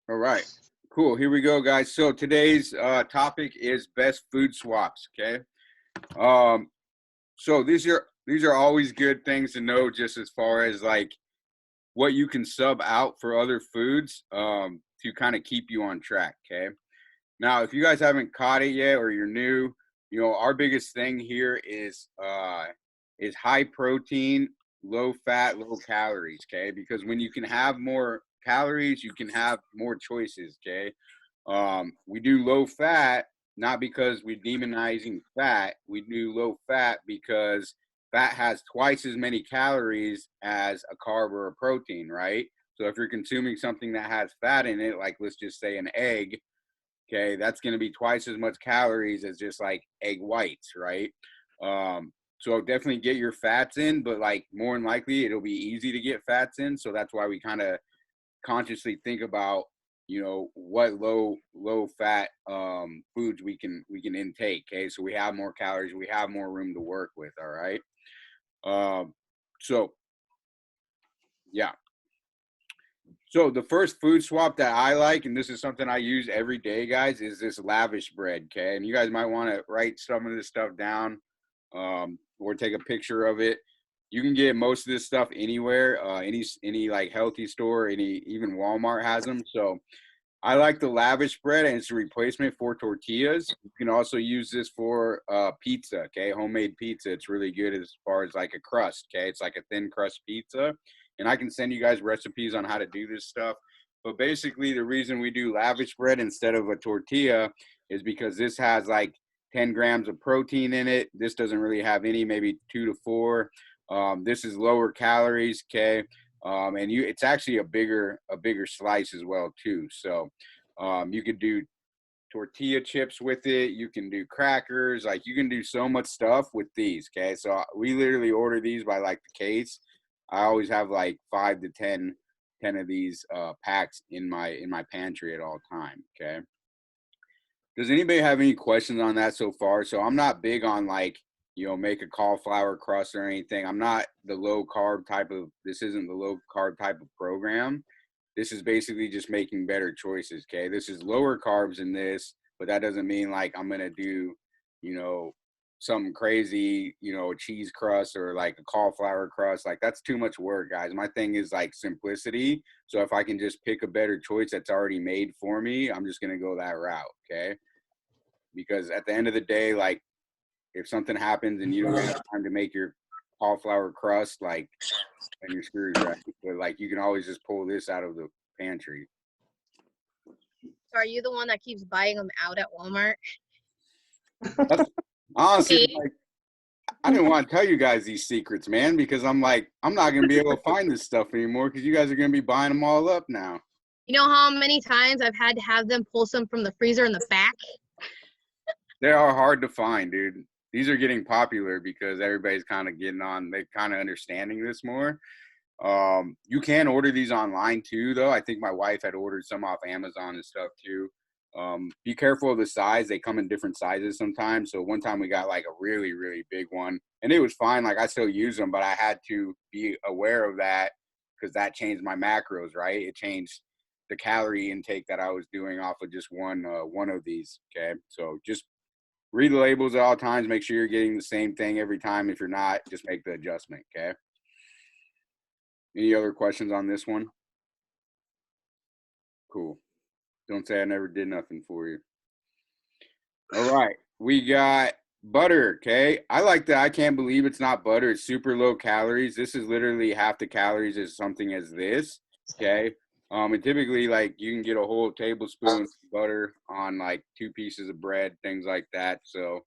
All right, cool. Here we go, guys. So today's topic is best food swaps. Okay. Um, so these are always good things to know, just as far as like what you can sub out for other foods to kind of keep you on track. Okay. Now, if you guys haven't caught it yet or you're new, our biggest thing here is high protein, low fat, low calories, okay? Because when you can have more calories, you can have more choices, okay? We do low fat not because we're demonizing fat. We do low fat because fat has twice as many calories as a carb or a protein, right? So if you're consuming something that has fat in it, like let's just say an egg, okay, that's going to be twice as much calories as just like egg whites, right? So definitely get your fats in, but like more than likely it'll be easy to get fats in. So that's why we kind of consciously think about what low fat foods we can intake. Okay, so we have more calories, we have more room to work with. All right. So yeah. So the first food swap that I like, and this is something I use every day, guys, is this lavish bread. Okay, and you guys might want to write some of this stuff down, or take a picture of it. You can get most of this stuff anywhere, any like healthy store, even Walmart has them. So I like the lavish bread, and it's a replacement for tortillas. You can also use this for pizza. Okay, homemade pizza. It's really good as far as like a crust. Okay, it's like a thin crust pizza, and I can send you guys recipes on how to do this stuff. But basically, the reason we do lavish bread instead of a tortilla is because this has like 10 grams of protein in it. This doesn't really have any, maybe 2 to 4. This is lower calories. Okay, and it's actually a bigger slice as well too. So you could do tortilla chips with it. You can do crackers. Like you can do so much stuff with these. Okay, so we literally order these by like the case. I always have like 5 to 10 of these packs in my pantry at all time. Okay. Does anybody have any questions on that so far? So I'm not big on like, make a cauliflower crust or anything. I'm not the low carb type of, this isn't the low carb type of program. This is basically just making better choices. Okay. This is lower carbs in this, but that doesn't mean like I'm going to do, you know, something crazy, a cheese crust or like a cauliflower crust. Like that's too much work, guys. My thing is like simplicity. So if I can just pick a better choice that's already made for me, I'm just going to go that route. Okay. Because at the end of the day, like if something happens and you don't have time to make your cauliflower crust, like then you're screwed, right? But like you can always just pull this out of the pantry. So are you the one that keeps buying them out at Walmart? That's honestly like I didn't want to tell you guys these secrets, man, because I'm like I'm not gonna be able to find this stuff anymore because you guys are gonna be buying them all up now. You know how many times I've had to have them pull some from the freezer in the back? They are hard to find, dude. These are getting popular because everybody's kind of getting on, they kind of understanding this more. You can order these online too, though. I think my wife had ordered some off Amazon and stuff too. Be careful of the size. They come in different sizes sometimes. So one time we got like a really, really big one and it was fine. Like I still use them, but I had to be aware of that because that changed my macros, right? It changed the calorie intake that I was doing off of just one of these. Okay. So just read the labels at all times. Make sure you're getting the same thing every time. If you're not, just make the adjustment. Okay. Any other questions on this one? Cool. Don't say I never did nothing for you. All right. We got butter. Okay. I like that. I can't believe it's not butter. It's super low calories. This is literally half the calories as something as this. Okay. And typically like you can get a whole tablespoon of butter on like 2 pieces of bread, things like that. So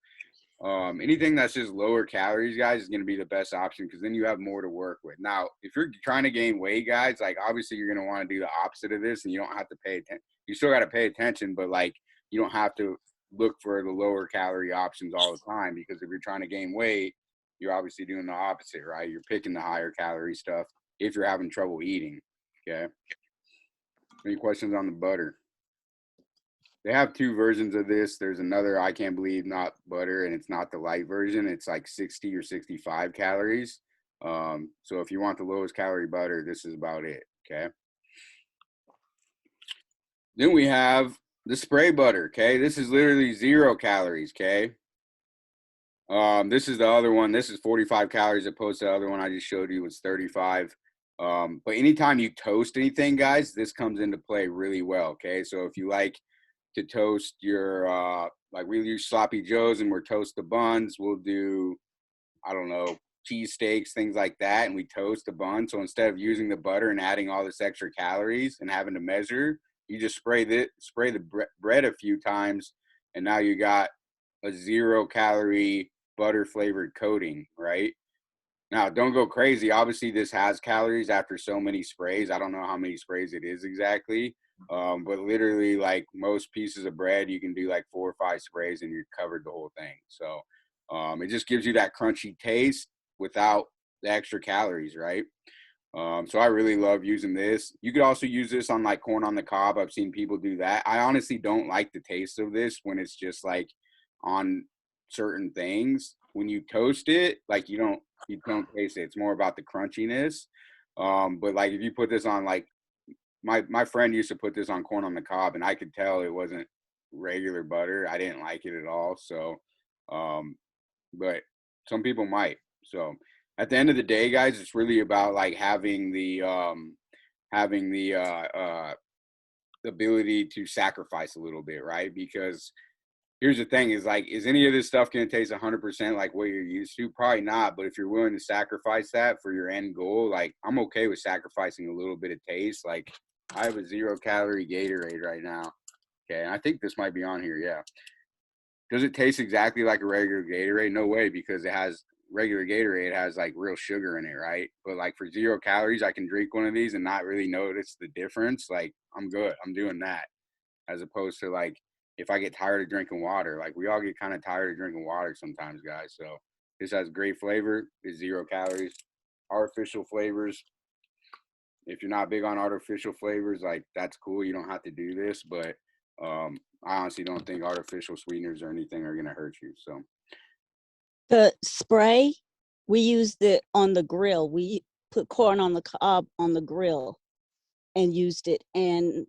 anything that's just lower calories, guys, is going to be the best option because then you have more to work with. Now, if you're trying to gain weight, guys, like obviously you're going to want to do the opposite of this and you don't have to pay attention. You still got to pay attention, but like you don't have to look for the lower calorie options all the time because if you're trying to gain weight, you're obviously doing the opposite, right? You're picking the higher calorie stuff if you're having trouble eating. Okay. Any questions on the butter? They have 2 versions of this. There's another, I can't believe, not butter, and it's not the light version. It's like 60 or 65 calories. So if you want the lowest calorie butter, this is about it. Okay. Then we have the spray butter. Okay. This is literally 0 calories. Okay. This is the other one. This is 45 calories opposed to the other one I just showed you was 35. But anytime you toast anything, guys, this comes into play really well. Okay. So if you like to toast your, like we use sloppy joes and we're toast the buns, we'll do, I don't know, cheese steaks, things like that, and we toast the bun. So instead of using the butter and adding all this extra calories and having to measure, you just spray the bread a few times, and now you got a 0 calorie butter flavored coating, right? Now, don't go crazy. Obviously, this has calories after so many sprays. I don't know how many sprays it is exactly, but literally, like most pieces of bread, you can do like 4 or 5 sprays and you're covered the whole thing. So it just gives you that crunchy taste without the extra calories, right? So I really love using this. You could also use this on like corn on the cob. I've seen people do that. I honestly don't like the taste of this when it's just like on certain things. When you toast it, like you don't taste it. It's more about the crunchiness. But like if you put this on like my friend used to put this on corn on the cob and I could tell it wasn't regular butter. I didn't like it at all. So um but some people might. So at the end of the day, guys, it's really about like having the ability to sacrifice a little bit, right? Because here's the thing: is like, is any of this stuff going to taste 100% like what you're used to? Probably not. But if you're willing to sacrifice that for your end goal, like I'm okay with sacrificing a little bit of taste. Like I have a 0 calorie Gatorade right now. Okay, and I think this might be on here. Yeah. Does it taste exactly like a regular Gatorade? No way, because it has regular Gatorade has like real sugar in it, right? But like for 0 calories, I can drink one of these and not really notice the difference. Like I'm good. I'm doing that as opposed to like if I get tired of drinking water. Like we all get kind of tired of drinking water sometimes, guys. So this has great flavor. It's 0 calories. Artificial flavors. If you're not big on artificial flavors, like that's cool. You don't have to do this, but I honestly don't think artificial sweeteners or anything are gonna hurt you. So The spray, we used it on the grill. We put corn on the cob on the grill and used it, and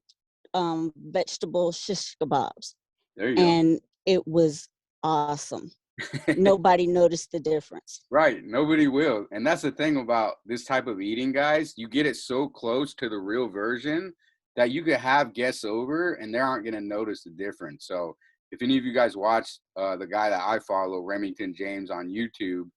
vegetable shish kebabs, there you and it was awesome. go. Nobody noticed the difference. Right. Nobody will. And that's the thing about this type of eating, guys. You get it so close to the real version that you could have guests over and they aren't going to notice the difference. So if any of you guys watch the guy that I follow, Remington James, on YouTube,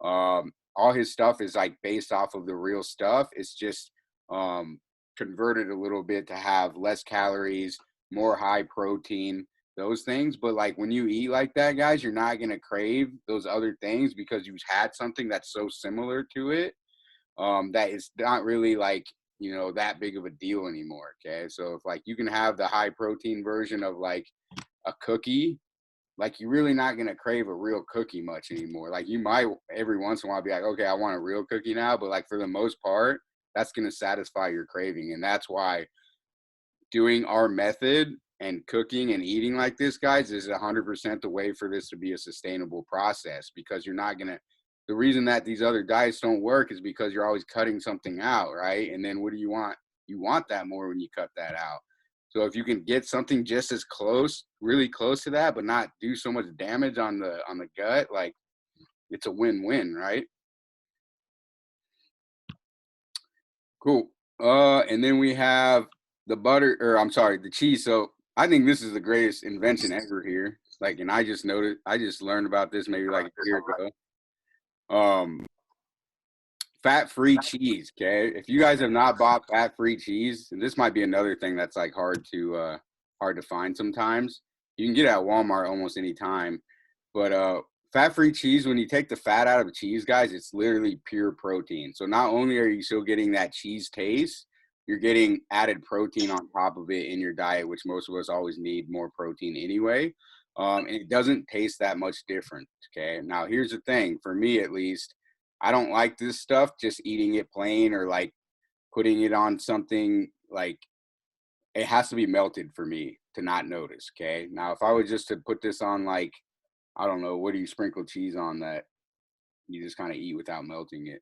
all his stuff is like based off of the real stuff. It's just um, converted a little bit to have less calories, more high protein, those things. But like when you eat like that, guys, you're not gonna crave those other things because you've had something that's so similar to it, that it's not really like that big of a deal anymore. Okay, so if like you can have the high protein version of like a cookie, like you're really not gonna crave a real cookie much anymore. Like you might every once in a while be like, okay, I want a real cookie now, but like for the most part, that's gonna satisfy your craving, and that's why doing our method and cooking and eating like this, guys, is 100% the way for this to be a sustainable process, because you're not going to, the reason that these other diets don't work is because you're always cutting something out, right? And then what do you want? You want that more when you cut that out. So if you can get something just as close, really close to that, but not do so much damage on the gut, like it's a win-win, right? Cool. And then we have the butter, or I'm sorry, the cheese. So I think this is the greatest invention ever here. Like, and I just learned about this maybe like a year ago. Um, Fat-free cheese. Okay, if you guys have not bought fat-free cheese, and this might be another thing that's like hard to find sometimes. You can get it at Walmart almost any time, but fat-free cheese, when you take the fat out of cheese, guys, it's literally pure protein. So not only are you still getting that cheese taste, you're getting added protein on top of it in your diet, which most of us always need more protein anyway. And it doesn't taste that much different. Okay, now here's the thing, for me at least, I don't like this stuff just eating it plain or like putting it on something. Like it has to be melted for me to not notice. Okay. Now, if I was just to put this on, like, I don't know, what do you sprinkle cheese on that you just kind of eat without melting it?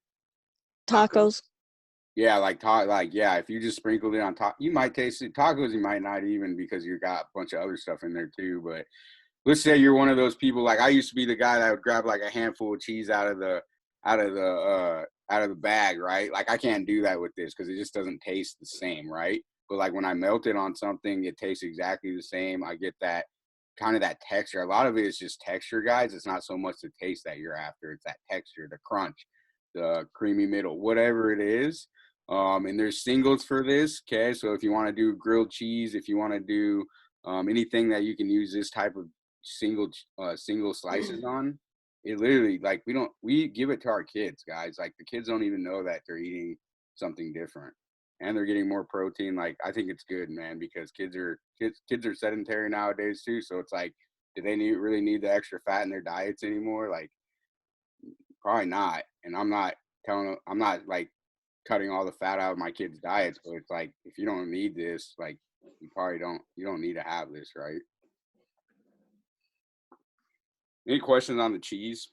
Tacos. Yeah, yeah, if you just sprinkled it on top, you might taste it. Tacos, you might not even, because you got a bunch of other stuff in there too. But let's say you're one of those people, like I used to be the guy that would grab like a handful of cheese out of the bag, right? Like I can't do that with this because it just doesn't taste the same, right? But like when I melt it on something, it tastes exactly the same. I get that kind of that texture. A lot of it is just texture, guys. It's not so much the taste that you're after. It's that texture, the crunch, the creamy middle, whatever it is. And there's singles for this. Okay. So if you want to do grilled cheese, if you want to do anything that you can use this type of single slices on, it literally, like, we give it to our kids, guys. Like the kids don't even know that they're eating something different, and they're getting more protein. Like I think it's good, man, because kids are sedentary nowadays too. So it's like, do they really need the extra fat in their diets anymore? Like probably not. And I'm not telling them, I'm not like cutting all the fat out of my kids' diets, but it's like, if you don't need this, like you don't need to have this, right? Any questions on the cheese?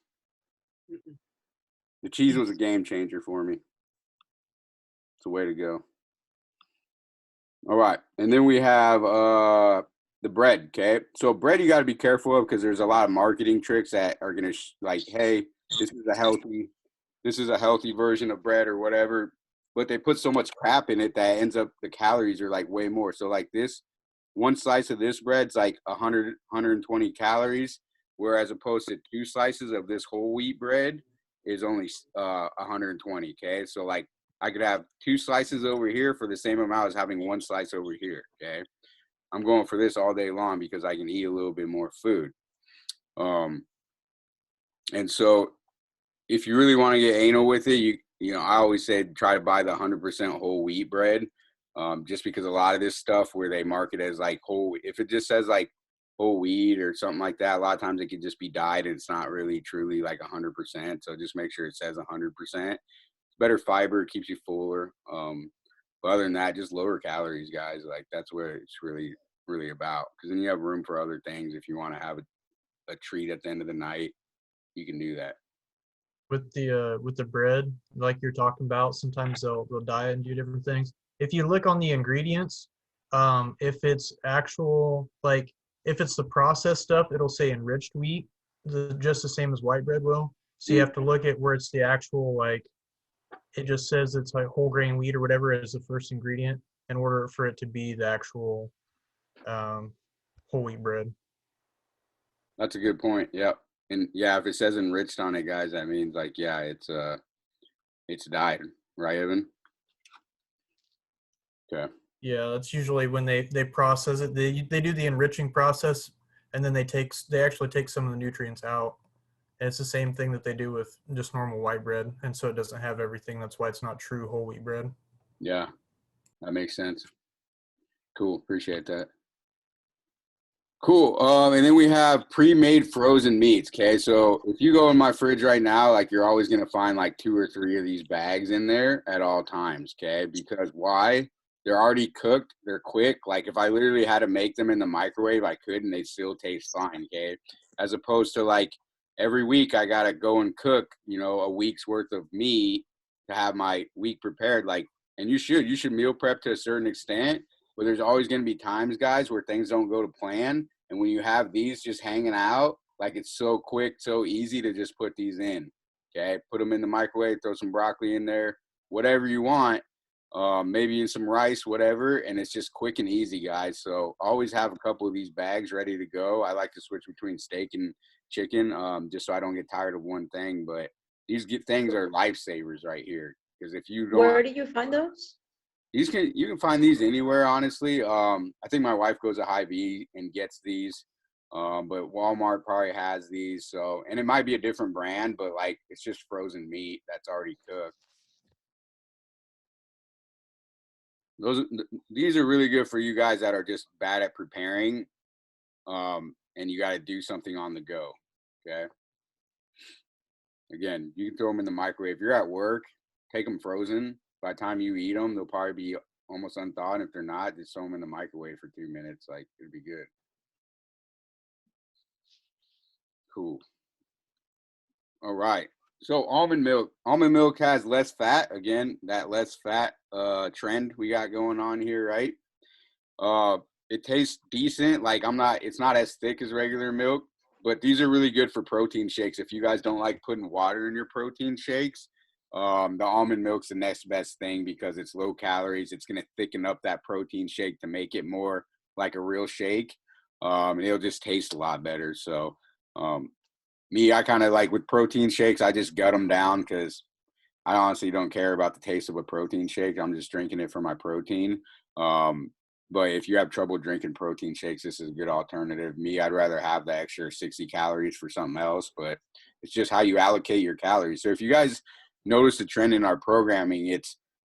The cheese was a game changer for me. It's a way to go. All right. And then we have the bread, okay? So bread you got to be careful of because there's a lot of marketing tricks that are going to like, hey, this is a healthy version of bread or whatever, but they put so much crap in it that ends up the calories are like way more. So like this one slice of this bread's like 120 calories, whereas opposed to two slices of this whole wheat bread is only 120. Okay, so like I could have two slices over here for the same amount as having one slice over here. Okay, I'm going for this all day long because I can eat a little bit more food. And so if you really want to get anal with it, you know, I always say try to buy the 100% whole wheat bread, just because a lot of this stuff where they market as like whole, if it just says like whole wheat or something like that, a lot of times it could just be dyed and it's not really truly like 100%. So just make sure it says 100%. It's better fiber, it keeps you fuller. But other than that, just lower calories, guys. Like that's where it's really about. Because then you have room for other things. If you want to have a treat at the end of the night, you can do that. With the bread, like you're talking about, sometimes they'll dye it and do different things. If you look on the ingredients, if it's actual, like if it's the processed stuff, it'll say enriched wheat, just the same as white bread will. So you have to look at where it's the actual, like it just says it's like whole grain wheat or whatever as the first ingredient in order for it to be the actual whole wheat bread. That's a good point. Yep. And yeah, if it says enriched on it, guys, that means like, yeah, it's dyed, right, Evan? Okay. Yeah, that's usually when they process it. They do the enriching process, and then they actually take some of the nutrients out. And it's the same thing that they do with just normal white bread, and so it doesn't have everything. That's why it's not true whole wheat bread. Yeah, that makes sense. Cool. Appreciate that. Cool. And then we have pre-made frozen meats. Okay, so if you go in my fridge right now, like you're always gonna find like 2 or 3 of these bags in there at all times. Okay, because why? They're already cooked. They're quick. Like if I literally had to make them in the microwave, I could, and they still taste fine. Okay, as opposed to like every week I gotta go and cook, you know, a week's worth of meat to have my week prepared. Like, and you should meal prep to a certain extent, but there's always gonna be times, guys, where things don't go to plan. And when you have these just hanging out, like it's so quick, so easy to just put these in. Okay, put them in the microwave, throw some broccoli in there, whatever you want, maybe in some rice, whatever, and it's just quick and easy, guys. So always have a couple of these bags ready to go. I like to switch between steak and chicken, just so I don't get tired of one thing. But these things are lifesavers right here, because if you don't, Where do you find those? you can find these anywhere, honestly. I think my wife goes to Hy-Vee and gets these, but Walmart probably has these. So, and it might be a different brand, but like it's just frozen meat that's already cooked. These are really good for you guys that are just bad at preparing, and you got to do something on the go. Okay. Again, you can throw them in the microwave. If you're at work, take them frozen. By the time you eat them, they'll probably be almost unthawed. And if they're not, just throw them in the microwave for 2 minutes. Like, it'd be good. Cool. All right. So almond milk has less fat. Again, that less fat trend we got going on here, right? Uh, it tastes decent. Like it's not as thick as regular milk, but these are really good for protein shakes. If you guys don't like putting water in your protein shakes, the almond milk's the next best thing because it's low calories. It's gonna thicken up that protein shake to make it more like a real shake. And it'll just taste a lot better. So, me, I kind of like with protein shakes, I just gut them down because I honestly don't care about the taste of a protein shake. I'm just drinking it for my protein. Um, but if you have trouble drinking protein shakes, this is a good alternative. Me, I'd rather have the extra 60 calories for something else, but it's just how you allocate your calories. So if you guys notice the trend in our programming, it's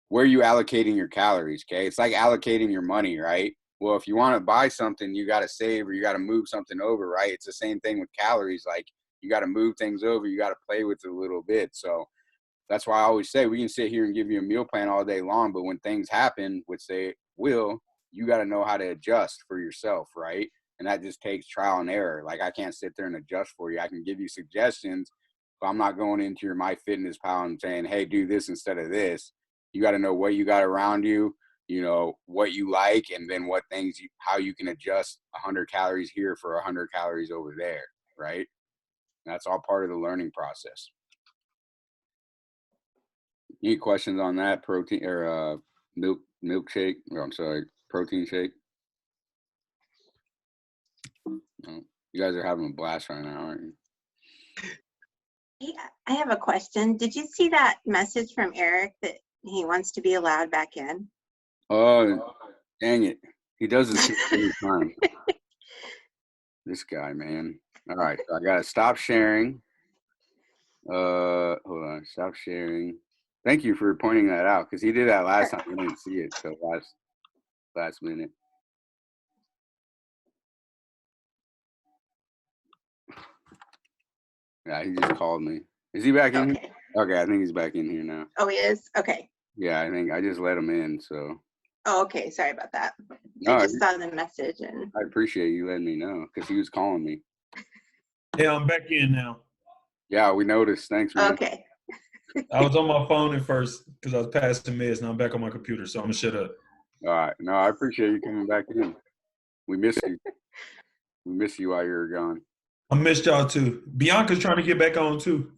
where you allocating your calories, okay? It's like allocating your money, right? Well, if you want to buy something, you got to save or you got to move something over, right? It's the same thing with calories. Like you got to move things over, you got to play with it a little bit. So that's why I always say we can sit here and give you a meal plan all day long, but when things happen, which they will, you got to know how to adjust for yourself, right? And that just takes trial and error. Like I can't sit there and adjust for you. I can give you suggestions, but I'm not going into your MyFitnessPal and saying, hey, do this instead of this. You got to know what you got around you, you know, what you like, and then what things, how you can adjust 100 calories here for 100 calories over there, right? And that's all part of the learning process. Any questions on that protein or milkshake? Or I'm sorry, protein shake. No. You guys are having a blast right now, aren't you? Yeah, I have a question. Did you see that message from Eric that he wants to be allowed back in? Oh, dang it! He does this every time. This guy, man. All right, so I gotta stop sharing. Hold on, stop sharing. Thank you for pointing that out because he did that last time. I didn't see it till last minute. Yeah, he just called me. Is he back in here? Okay. Okay, I think he's back in here now. Oh, he is? Okay. Yeah, I think I just let him in, so. Oh, okay. Sorry about that. No, I just saw the message and I appreciate you letting me know because he was calling me. Yeah, I'm back in now. Yeah, we noticed. Thanks, man. okay. I was on my phone at first because I was passing meds. Now I'm back on my computer, so I'm gonna shut up. All right. No, I appreciate you coming back in. We miss you. We miss you while you were gone. I missed y'all too. Bianca's trying to get back on too.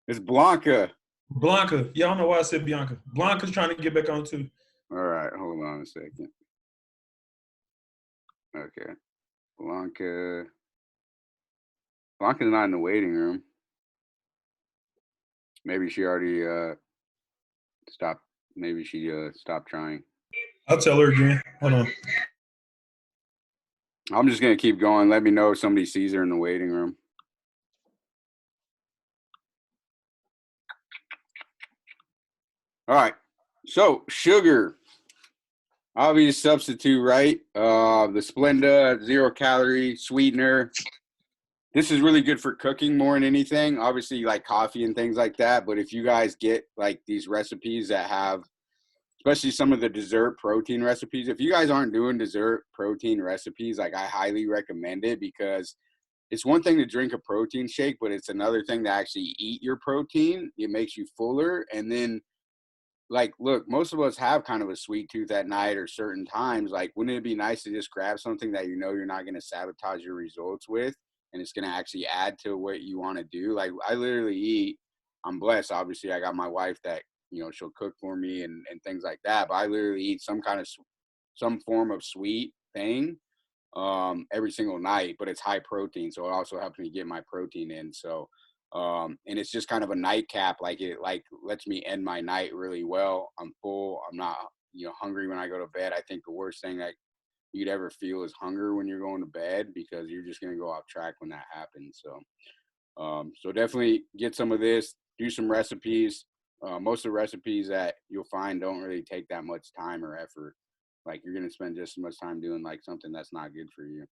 It's Blanca. Blanca, yeah, I don't know why I said Bianca. Blanca's trying to get back on too. All right. Hold on a second. Okay. Blanca's not in the waiting room. Maybe she already stopped. Maybe she stopped trying. I'll tell her again. Hold on. I'm just going to keep going. Let me know if somebody sees her in the waiting room. All right. So, sugar. Obvious substitute, right? The Splenda, 0 calorie sweetener. This is really good for cooking more than anything. Obviously, like coffee and things like that. But if you guys get like these recipes that have, especially some of the dessert protein recipes, if you guys aren't doing dessert protein recipes, like I highly recommend it because it's one thing to drink a protein shake, but it's another thing to actually eat your protein. It makes you fuller. And then, like, look, most of us have kind of a sweet tooth at night or certain times. Like, wouldn't it be nice to just grab something that you know you're not going to sabotage your results with, and it's going to actually add to what you want to do? Like, I literally eat. I'm blessed. Obviously, I got my wife that, you know, she'll cook for me and things like that. But I literally eat some form of sweet thing every single night, but it's high protein, so it also helps me get my protein in. So and it's just kind of a nightcap. Like it like lets me end my night really well. I'm full. I'm not, you know, hungry when I go to bed. I think the worst thing that you'd ever feel is hunger when you're going to bed because you're just going to go off track when that happens. So so definitely get some of this, do some recipes. Most of the recipes that you'll find don't really take that much time or effort. Like you're going to spend just as much time doing like something that's not good for you.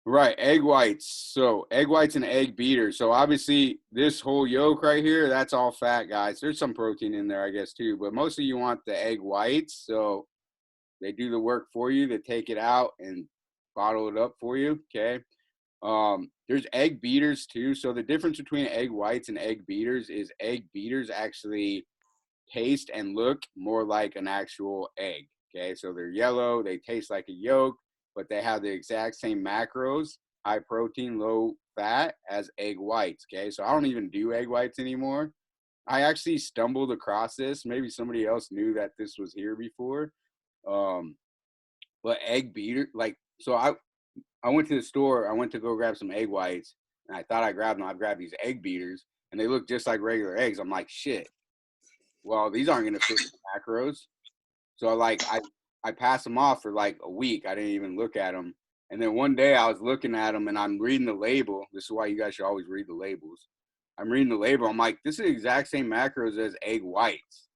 Right, egg whites. So egg whites and egg beaters. So obviously this whole yolk right here, that's all fat, guys. There's some protein in there, I guess, too. But mostly you want the egg whites. So they do the work for you. They take it out and bottle it up for you, okay? There's egg beaters too. So the difference between egg whites and egg beaters is egg beaters actually taste and look more like an actual egg. Okay, so they're yellow, they taste like a yolk, but they have the exact same macros, high protein, low fat as egg whites. Okay, so I don't even do egg whites anymore. I actually stumbled across this. Maybe somebody else knew that this was here before. Um, but egg beater, like, so I went to the store. I went to go grab some egg whites, and I thought I grabbed them. I grabbed these egg beaters, and they look just like regular eggs. I'm like, shit. Well, these aren't gonna fit the macros. So I passed them off for like a week. I didn't even look at them. And then one day I was looking at them, and I'm reading the label. This is why you guys should always read the labels. I'm reading the label. I'm like, this is the exact same macros as egg whites,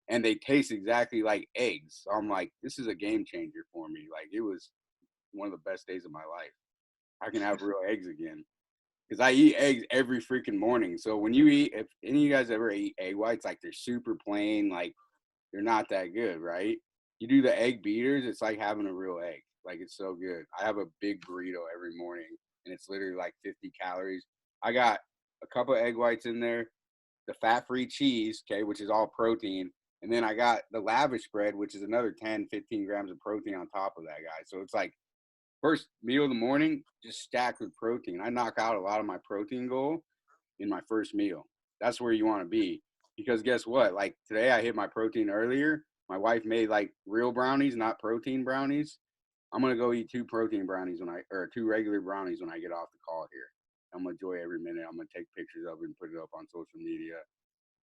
and they taste exactly like eggs. So I'm like, this is a game changer for me. Like, it was one of the best days of my life. I can have real eggs again. Because I eat eggs every freaking morning. So when you eat, if any of you guys ever eat egg whites, like they're super plain, like they're not that good, right? You do the egg beaters, it's like having a real egg. Like, it's so good. I have a big burrito every morning, and it's literally like 50 calories. I got a couple of egg whites in there, the fat-free cheese, okay, which is all protein. And then I got the lavish bread, which is another 10, 15 grams of protein on top of that, guy. So it's like first meal of the morning, just stacked with protein. I knock out a lot of my protein goal in my first meal. That's where you want to be. Because guess what? Like today I hit my protein earlier. My wife made like real brownies, not protein brownies. I'm gonna go eat 2 protein brownies or 2 regular brownies when I get off the call here. I'm gonna enjoy every minute. I'm gonna take pictures of it and put it up on social media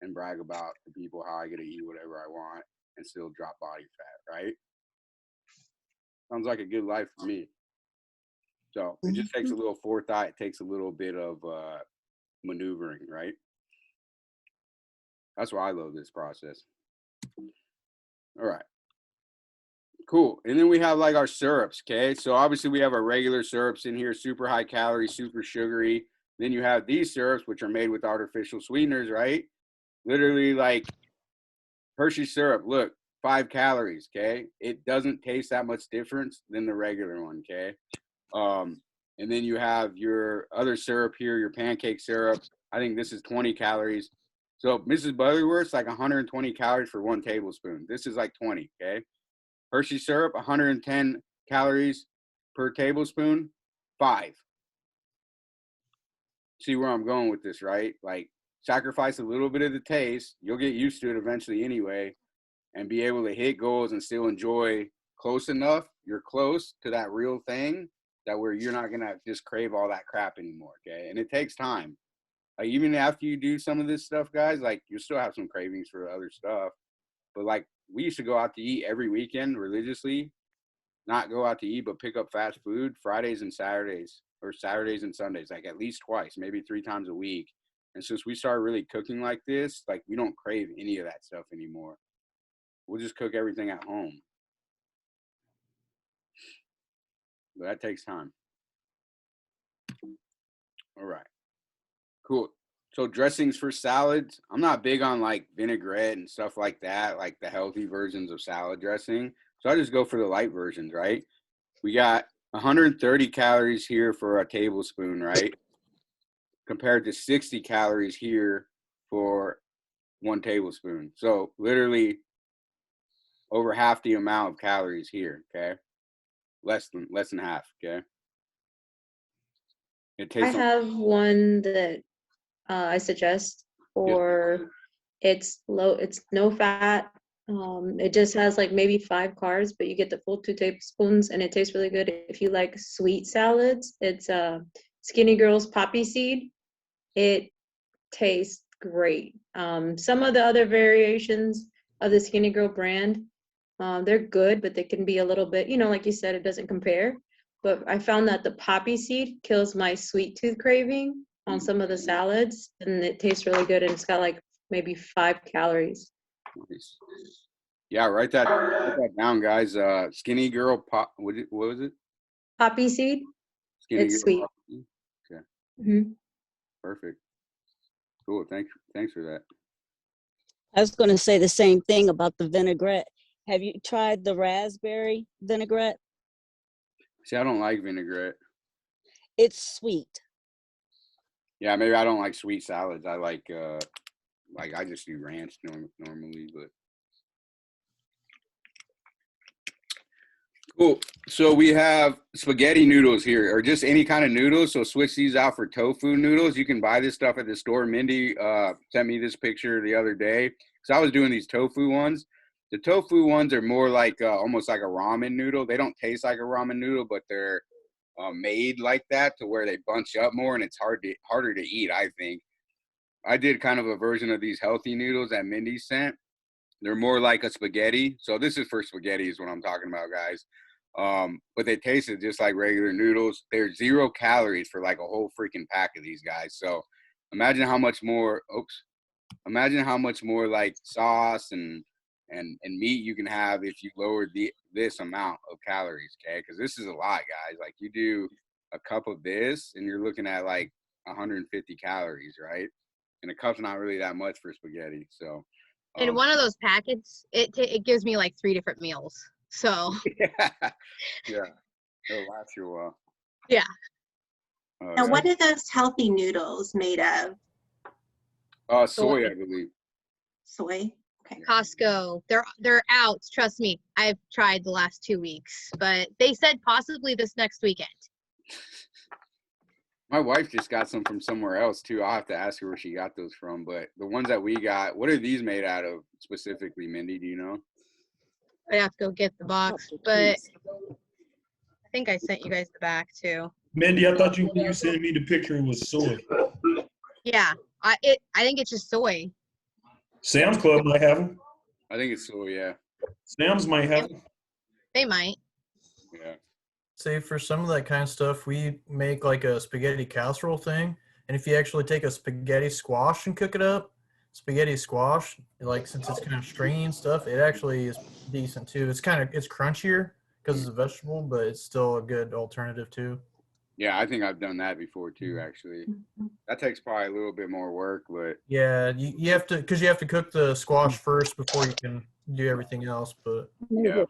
and brag about to people how I get to eat whatever I want and still drop body fat, right? Sounds like a good life for me. So it just takes a little forethought. It takes a little bit of maneuvering, right? That's why I love this process. All right. Cool. And then we have like our syrups, okay? So obviously we have our regular syrups in here, super high calorie, super sugary. Then you have these syrups, which are made with artificial sweeteners, right? Literally like Hershey syrup, look, 5 calories, okay? It doesn't taste that much difference than the regular one, okay? And then you have your other syrup here, your pancake syrup. I think this is 20 calories. So Mrs. Butterworth's like 120 calories for 1 tablespoon. This is like 20, okay? Hershey syrup, 110 calories per tablespoon, 5. See where I'm going with this, right? Like, sacrifice a little bit of the taste. You'll get used to it eventually anyway, and be able to hit goals and still enjoy close enough. You're close to that real thing that where you're not gonna just crave all that crap anymore, okay? And it takes time. Like even after you do some of this stuff, guys, like you still have some cravings for other stuff. But like we used to go out to eat every weekend religiously, not go out to eat, but pick up fast food Fridays and Saturdays, or Saturdays and Sundays, like at least twice, maybe 3 times a week. And since we started really cooking like this, like we don't crave any of that stuff anymore. We'll just cook everything at home. But that takes time. All right. Cool. So dressings for salads. I'm not big on like vinaigrette and stuff like that, like the healthy versions of salad dressing. So I just go for the light versions, right? We got 130 calories here for a tablespoon, right? Compared to 60 calories here for 1 tablespoon. So literally over half the amount of calories here, okay? Less than half, okay? It I tastes have one that I suggest for it's no fat. It just has like maybe 5 carbs, but you get the full 2 tablespoons and it tastes really good. If you like sweet salads, it's Skinny Girl's poppy seed. It tastes great. Some of the other variations of the Skinny Girl brand, they're good, but they can be a little bit, like you said, it doesn't compare. But I found that the poppy seed kills my sweet tooth craving on some of the salads, and it tastes really good, and it's got like maybe 5 calories. nice. Yeah, write that down, guys. Skinny Girl pop. What was it? Poppy seed, Skinny it's Girl sweet. pop. Okay, Hmm. perfect. Cool. Thanks for that. I was going to say the same thing about the vinaigrette. Have you tried the raspberry vinaigrette? See, I don't like vinaigrette. It's sweet. Yeah, maybe I don't like sweet salads. I like I just do ranch normally, but cool. So we have spaghetti noodles here, or just any kind of noodles. So switch these out for tofu noodles. You can buy this stuff at the store. Mindy sent me this picture the other day because I was doing these tofu ones. The tofu ones are more like almost like a ramen noodle. They don't taste like a ramen noodle, but they're made like that to where they bunch up more, and it's harder to eat. I think I did kind of a version of these healthy noodles that Mindy sent. They're more like a spaghetti. So this is for spaghetti is what I'm talking about, guys. But they tasted just like regular noodles. They're 0 calories for like a whole freaking pack of these guys. So imagine how much more, imagine how much more like sauce and meat you can have if you lower this amount of calories, okay? Because this is a lot, guys. Like you do a cup of this and you're looking at like 150 calories, right? And a cup's not really that much for spaghetti. So In one of those packets, it gives me like 3 different meals. So yeah, it'll last you a while. yeah. All Now, right. what are those healthy noodles made of? Soy, I believe. Soy? Okay. Costco, they're out. Trust me, I've tried the last 2 weeks, but they said possibly this next weekend. My wife just got some from somewhere else too. I'll have to ask her where she got those from. But the ones that we got, what are these made out of specifically, Mindy? Do you know? I'd have to go get the box, but I think I sent you guys the back too. Mindy, I thought you sent me the picture was soy. Yeah, I think it's just soy. Sam's Club might have them. I think it's soy. Yeah. Sam's might have them. They might. Yeah. Say for some of that kind of stuff, we make like a spaghetti casserole thing. And if you actually take a spaghetti squash and cook it up, spaghetti squash, like since it's kind of stringy and stuff, it actually is decent too. It's crunchier because it's a vegetable, but it's still a good alternative too. Yeah, I think I've done that before too. Actually, that takes probably a little bit more work, but Yeah, you have to, because you have to cook the squash first before you can do everything else. But yeah.